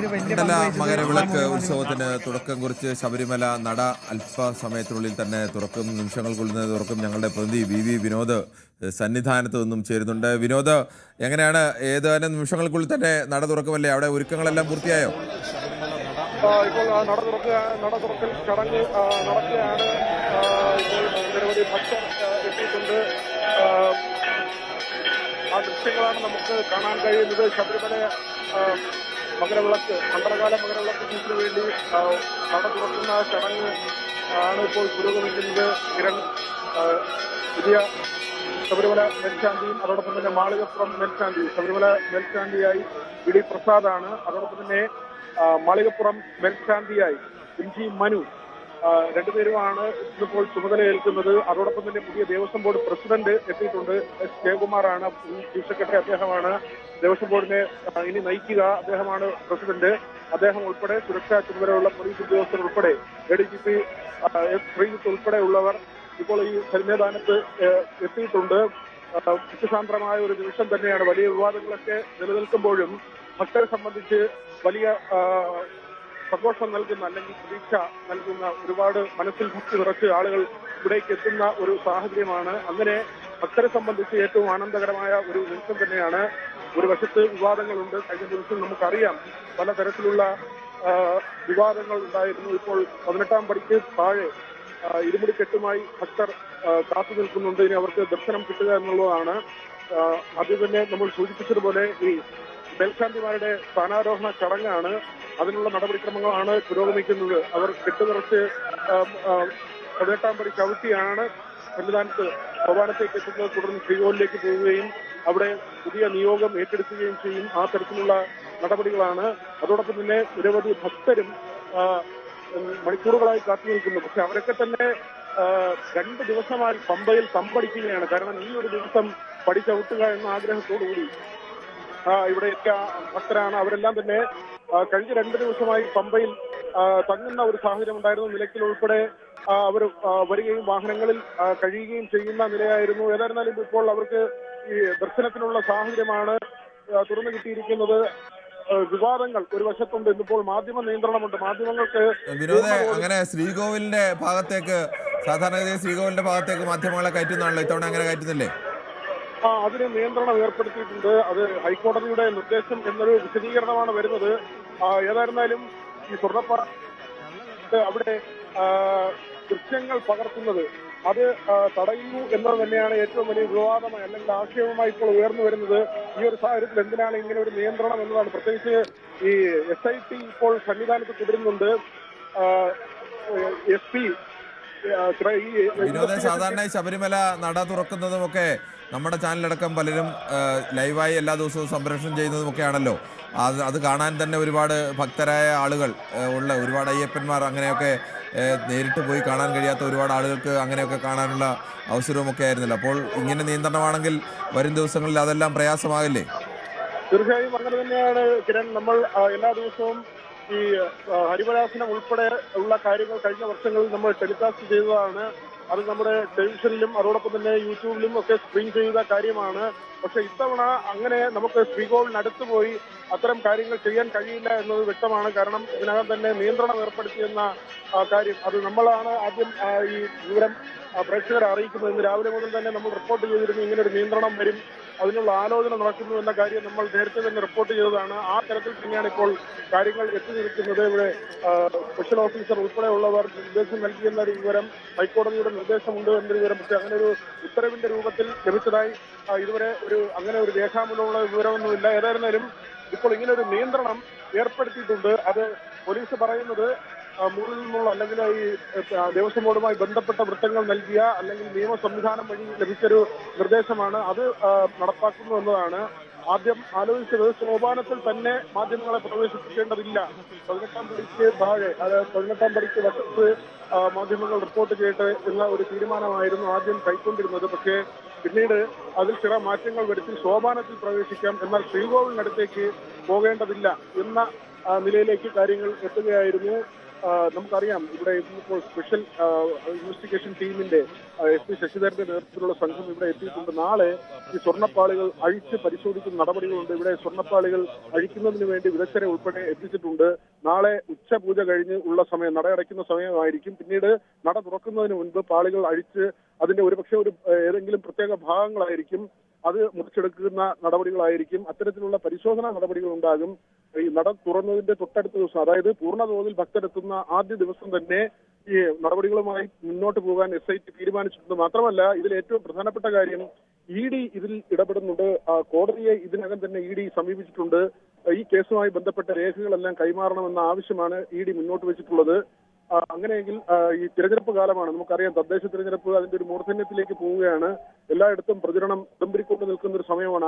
മണ്ഡല മകരവിളക്ക് ഉത്സവത്തിന് തുടക്കം കുറിച്ച് ശബരിമല നട അല്പസമയത്തിനുള്ളിൽ തന്നെ തുറക്കും. നിമിഷങ്ങൾക്കുള്ളിൽ തുറക്കും. ഞങ്ങളുടെ പ്രതിനിധി വി വിനോദ് സന്നിധാനത്ത് നിന്നും ചേരുന്നുണ്ട്. വിനോദ്, എങ്ങനെയാണ്? ഏതാനും നിമിഷങ്ങൾക്കുള്ളിൽ തന്നെ നട തുറക്കുമല്ലേ? അവിടെ ഒരുക്കങ്ങളെല്ലാം പൂർത്തിയായോ? ഇപ്പോൾ നട തുറക്കൽ ചടങ്ങ് നടക്കുകയാണ്. ഇപ്പോൾ നിരവധി ഭക്തർ എത്തിയിട്ടുണ്ട്. ആ ദൃശ്യങ്ങളാണ് നമുക്ക് കാണാൻ കഴിയുന്നത്. ശബരിമല മണ്ഡലകാല മകരവിളക്ക് സീറ്റിന് വേണ്ടി നട തുറക്കുന്ന ചടങ്ങ് ആണ് ഇപ്പോൾ പുരോഗമിക്കുന്നത്. കിരൺ, പുതിയ ശബരിമല മേൽശാന്തിയും അതോടൊപ്പം തന്നെ മാളികപ്പുറം മേൽശാന്തി, ശബരിമല മേൽശാന്തിയായി വി പ്രസാദാണ്. അതോടൊപ്പം തന്നെ മാളികപ്പുറം മേൽശാന്തിയായി എം മനു, രണ്ടുപേരുമാണ് ഇന്നിപ്പോൾ ചുമതലയേൽക്കുന്നത്. അതോടൊപ്പം തന്നെ പുതിയ ദേവസ്വം ബോർഡ് പ്രസിഡന്റ് എത്തിയിട്ടുണ്ട്. എസ് ജയകുമാറാണ് ചീഫ് സെക്രട്ടറി. അദ്ദേഹമാണ് ദേവസ്വം ബോർഡിനെ ഇനി നയിക്കുക. അദ്ദേഹമാണ് പ്രസിഡന്റ്. അദ്ദേഹം ഉൾപ്പെടെ സുരക്ഷാ ചുമതലയുള്ള പോലീസ് ഉദ്യോഗസ്ഥർ ഉൾപ്പെടെ ADGP എസ് ശ്രീജിത്ത് ഉൾപ്പെടെയുള്ളവർ ഇപ്പോൾ ഈ സന്നിധാനത്ത് എത്തിയിട്ടുണ്ട്. ഭക്തിസാന്ദ്രമായ ഒരു നിമിഷം തന്നെയാണ്. വലിയ വിവാദങ്ങളൊക്കെ നിലനിൽക്കുമ്പോഴും ഭക്തരെ സംബന്ധിച്ച് വലിയ സന്തോഷം നൽകുന്ന, അല്ലെങ്കിൽ പ്രതീക്ഷ നൽകുന്ന, ഒരുപാട് മനസ്സിൽ ഭക്തി നിറച്ച് ആളുകൾ ഇവിടേക്ക് എത്തുന്ന ഒരു സാഹചര്യമാണ്. അങ്ങനെ ഭക്തരെ സംബന്ധിച്ച് ഏറ്റവും ആനന്ദകരമായ ഒരു നിമിഷം തന്നെയാണ്. ഒരു വശത്ത് വിവാദങ്ങളുണ്ട്. കഴിഞ്ഞ ദിവസം നമുക്കറിയാം പലതരത്തിലുള്ള വിവാദങ്ങൾ ഉണ്ടായിരുന്നു. ഇപ്പോൾ 18-ാം പടിക്ക് താഴെ ഇരുമുടിക്കെട്ടുമായി ഭക്തർ കാത്തു നിൽക്കുന്നുണ്ട്. ഇനി അവർക്ക് ദർശനം കിട്ടുക എന്നുള്ളതാണ്. ആദ്യം തന്നെ നമ്മൾ സൂചിപ്പിച്ചതുപോലെ ഈ മേൽശാന്തിമാരുടെ സ്ഥാനാരോഹണ ചടങ്ങാണ്. അതിനുള്ള നടപടിക്രമങ്ങളാണ് പുരോഗമിക്കുന്നത്. അവർ കെട്ടുനിറച്ച് 18-ാം പടി ചവിട്ടിയാണ് സന്നിധാനത്ത് സോപാനത്തേക്ക് എത്തുന്നത്. തുടർന്ന് ശ്രീകോവിലേക്ക് പോവുകയും അവിടെ പുതിയ നിയോഗം ഏറ്റെടുക്കുകയും ചെയ്യും. ആ തരത്തിലുള്ള നടപടികളാണ്. അതോടൊപ്പം തന്നെ നിരവധി ഭക്തരും മണിക്കൂറുകളായി കാത്തു നിൽക്കുന്നു. പക്ഷെ അവരൊക്കെ തന്നെ 2 ദിവസമായി പമ്പയിൽ തമ്പടിക്കുകയാണ്. കാരണം ഈ ഒരു ദിവസം പടി ചവിട്ടുക എന്ന ആഗ്രഹത്തോടുകൂടി ഇവിടെ എത്തിയ ഭക്തരാണ്. അവരെല്ലാം തന്നെ കഴിഞ്ഞ 2 ദിവസമായി പമ്പയിൽ തങ്ങുന്ന ഒരു സാഹചര്യം ഉണ്ടായിരുന്നു. നിലയ്ക്കൽ ഉൾപ്പെടെ അവർ വരികയും വാഹനങ്ങളിൽ കഴിയുകയും ചെയ്യുന്ന നിലയായിരുന്നു. ഏതായിരുന്നാലും ഇപ്പോൾ അവർക്ക് ഈ ദർശനത്തിനുള്ള സാഹചര്യമാണ് തുറന്നു കിട്ടിയിരിക്കുന്നത്. വിവാദങ്ങൾ ഒരു വശത്തുണ്ട്. ഇന്നിപ്പോൾ മാധ്യമ നിയന്ത്രണമുണ്ട്. മാധ്യമങ്ങൾക്ക് അങ്ങനെ ശ്രീകോവിലിന്റെ ഭാഗത്തേക്ക്, സാധാരണഗതിയിൽ ശ്രീകോവിലിന്റെ ഭാഗത്തേക്ക് മാധ്യമങ്ങളെ കയറ്റുന്നതാണല്ലോ. ഇത്തവണ അങ്ങനെ കയറ്റുന്നില്ലേ? അതിന് നിയന്ത്രണം ഏർപ്പെടുത്തിയിട്ടുണ്ട്. അത് ഹൈക്കോടതിയുടെ നിർദ്ദേശം എന്നൊരു വിശദീകരണമാണ് വരുന്നത്. ഏതായിരുന്നാലും ഈ സ്വർണ്ണപ്പാറ അവിടെ ദൃശ്യങ്ങൾ പകർത്തുന്നത് അത് തടയുന്നു എന്നത് തന്നെയാണ് ഏറ്റവും വലിയ വിവാദമായി, അല്ലെങ്കിൽ ആശയവുമായി ഇപ്പോൾ ഉയർന്നു വരുന്നത്. ഈ ഒരു സാഹചര്യത്തിൽ എന്തിനാണ് ഇങ്ങനെ ഒരു നിയന്ത്രണം എന്നതാണ്. പ്രത്യേകിച്ച് ഈ SIT ഇപ്പോൾ സന്നിധാനത്ത് തുടരുന്നുണ്ട്. SP സാധാരണ ശബരിമല നട തുറക്കുന്നതുമൊക്കെ നമ്മുടെ ചാനലടക്കം പലരും ലൈവായി എല്ലാ ദിവസവും സംപ്രേഷണം ചെയ്യുന്നതുമൊക്കെയാണല്ലോ. അത് കാണാൻ തന്നെ ഒരുപാട് ഭക്തരായ ആളുകൾ ഉള്ള, ഒരുപാട് അയ്യപ്പന്മാർ അങ്ങനെയൊക്കെ നേരിട്ട് പോയി കാണാൻ കഴിയാത്ത ഒരുപാട് ആളുകൾക്ക് അങ്ങനെയൊക്കെ കാണാനുള്ള അവസരവുമൊക്കെ ആയിരുന്നല്ലോ. അപ്പോൾ ഇങ്ങനെ നിയന്ത്രണമാണെങ്കിൽ വരും ദിവസങ്ങളിൽ അതെല്ലാം പ്രയാസമാകില്ലേ? തീർച്ചയായും അങ്ങനെ തന്നെയാണ് കിരൺ. നമ്മൾ എല്ലാ ദിവസവും ഈ ഹരിവരാസനം ഉൾപ്പെടെ ഉള്ള കാര്യങ്ങൾ കഴിഞ്ഞ വർഷങ്ങളിൽ നമ്മൾ ടെലികാസ്റ്റ് ചെയ്തതാണ്. അത് നമ്മുടെ ടെലിവിഷനിലും അതോടൊപ്പം തന്നെ യൂട്യൂബിലും ഒക്കെ സ്ട്രീം ചെയ്ത കാര്യമാണ്. പക്ഷെ ഇത്തവണ അങ്ങനെ നമുക്ക് ശ്രീകോവിലിനടുത്ത് പോയി അത്തരം കാര്യങ്ങൾ ചെയ്യാൻ കഴിയില്ല എന്നത് വ്യക്തമാണ്. കാരണം ഇതിനകം തന്നെ നിയന്ത്രണം ഏർപ്പെടുത്തിയെന്ന കാര്യം അത് നമ്മളാണ് ആദ്യം ഈ വിവരം പ്രേക്ഷകരെ അറിയിക്കുന്നത്. ഇന്ന് രാവിലെ മുതൽ തന്നെ നമ്മൾ റിപ്പോർട്ട് ചെയ്തിരുന്നു ഇങ്ങനെ ഒരു നിയന്ത്രണം വരും, അതിനുള്ള ആലോചന നടക്കുന്നു എന്ന കാര്യം നമ്മൾ നേരത്തെ തന്നെ റിപ്പോർട്ട് ചെയ്തതാണ്. ആ തരത്തിൽ തന്നെയാണ് ഇപ്പോൾ കാര്യങ്ങൾ എത്തി നിൽക്കുന്നത്. ഇവിടെ സ്പെഷ്യൽ ഓഫീസർ ഉൾപ്പെടെയുള്ളവർ നിർദ്ദേശം നൽകിയെന്ന ഒരു വിവരം, ഹൈക്കോടതിയുടെ നിർദ്ദേശമുണ്ട് എന്നൊരു വിവരം, പക്ഷേ അങ്ങനെ ഒരു ഉത്തരവിന്റെ രൂപത്തിൽ ലഭിച്ചതായി ഇതുവരെ അങ്ങനെ ഒരു രേഖാമൂലമുള്ള വിവരമൊന്നുമില്ല. ഏതായിരുന്നാലും ഇപ്പോൾ ഇങ്ങനെ ഒരു നിയന്ത്രണം ഏർപ്പെടുത്തിയിട്ടുണ്ട്. അത് പോലീസ് പറയുന്നത് മുകളിൽ നിന്നുള്ള, അല്ലെങ്കിൽ ഈ ദേവസ്വം ബോർഡുമായി ബന്ധപ്പെട്ട വൃത്തങ്ങൾ നൽകിയ, അല്ലെങ്കിൽ നിയമ സംവിധാനം വഴി ലഭിച്ചൊരു നിർദ്ദേശമാണ്. അത് നടപ്പാക്കുന്നു എന്നതാണ്. ആദ്യം ആലോചിച്ചത് സോപാനത്തിൽ തന്നെ മാധ്യമങ്ങളെ പ്രവേശിപ്പിക്കേണ്ടതില്ല, 18-ാം പടിക്ക് താഴെ, അതായത് 18-ാം പടിക്ക് വശത്ത് മാധ്യമങ്ങൾ റിപ്പോർട്ട് ചെയ്യട്ടെ എന്ന ഒരു തീരുമാനമായിരുന്നു ആദ്യം കൈക്കൊണ്ടിരുന്നത്. പക്ഷേ പിന്നീട് അതിൽ ചില മാറ്റങ്ങൾ വരുത്തി സോപാനത്തിൽ പ്രവേശിക്കാം, എന്നാൽ ശ്രീകോവിലിനടുത്തേക്ക് പോകേണ്ടതില്ല എന്ന നിലയിലേക്ക് കാര്യങ്ങൾ എത്തുകയായിരുന്നു. നമുക്കറിയാം ഇവിടെ ഇപ്പോൾ സ്പെഷ്യൽ ഇൻവെസ്റ്റിഗേഷൻ ടീമിന്റെ SP ശശിധരന്റെ നേതൃത്വത്തിലുള്ള സംഘം ഇവിടെ എത്തിയിട്ടുണ്ട്. നാളെ ഈ സ്വർണ്ണപ്പാളികൾ അഴിച്ച് പരിശോധിക്കുന്ന നടപടികളുണ്ട്. ഇവിടെ സ്വർണ്ണപ്പാളികൾ അഴിക്കുന്നതിന് വേണ്ടി വിദഗ്ധരെ ഉൾപ്പെടെ എത്തിച്ചിട്ടുണ്ട്. നാളെ ഉച്ചപൂജ കഴിഞ്ഞ് ഉള്ള സമയം, നട അടയ്ക്കുന്ന സമയമായിരിക്കും. പിന്നീട് നട തുറക്കുന്നതിന് മുൻപ് പാളികൾ അഴിച്ച് അതിന്റെ ഒരുപക്ഷെ ഏതെങ്കിലും പ്രത്യേക ഭാഗങ്ങളായിരിക്കും അത് മുറിച്ചെടുക്കുന്ന നടപടികളായിരിക്കും. അത്തരത്തിലുള്ള പരിശോധനാ നടപടികൾ ഉണ്ടാകും. ഈ നട തുറന്നതിന്റെ തൊട്ടടുത്ത ദിവസം, അതായത് പൂർണ്ണതോതിൽ ഭക്തരെത്തുന്ന ആദ്യ ദിവസം തന്നെ ഈ നടപടികളുമായി മുന്നോട്ട് പോകാൻ SIT തീരുമാനിച്ചിട്ടുണ്ട്. മാത്രമല്ല, ഇതിൽ ഏറ്റവും പ്രധാനപ്പെട്ട കാര്യം ED ഇതിൽ ഇടപെടുന്നുണ്ട്. കോടതിയെ ഇതിനകം തന്നെ ED സമീപിച്ചിട്ടുണ്ട്. ഈ കേസുമായി ബന്ധപ്പെട്ട രേഖകളെല്ലാം കൈമാറണമെന്ന ആവശ്യമാണ് ED മുന്നോട്ട് വെച്ചിട്ടുള്ളത്. അങ്ങനെയെങ്കിൽ ഈ തിരഞ്ഞെടുപ്പ് കാലമാണ്, നമുക്കറിയാം തദ്ദേശ തിരഞ്ഞെടുപ്പ് അതിന്റെ ഒരു മൂർധന്യത്തിലേക്ക് പോവുകയാണ്. എല്ലായിടത്തും പ്രചരണം ഉടമ്പിരിക്കൊണ്ട് നിൽക്കുന്ന ഒരു സമയമാണ്.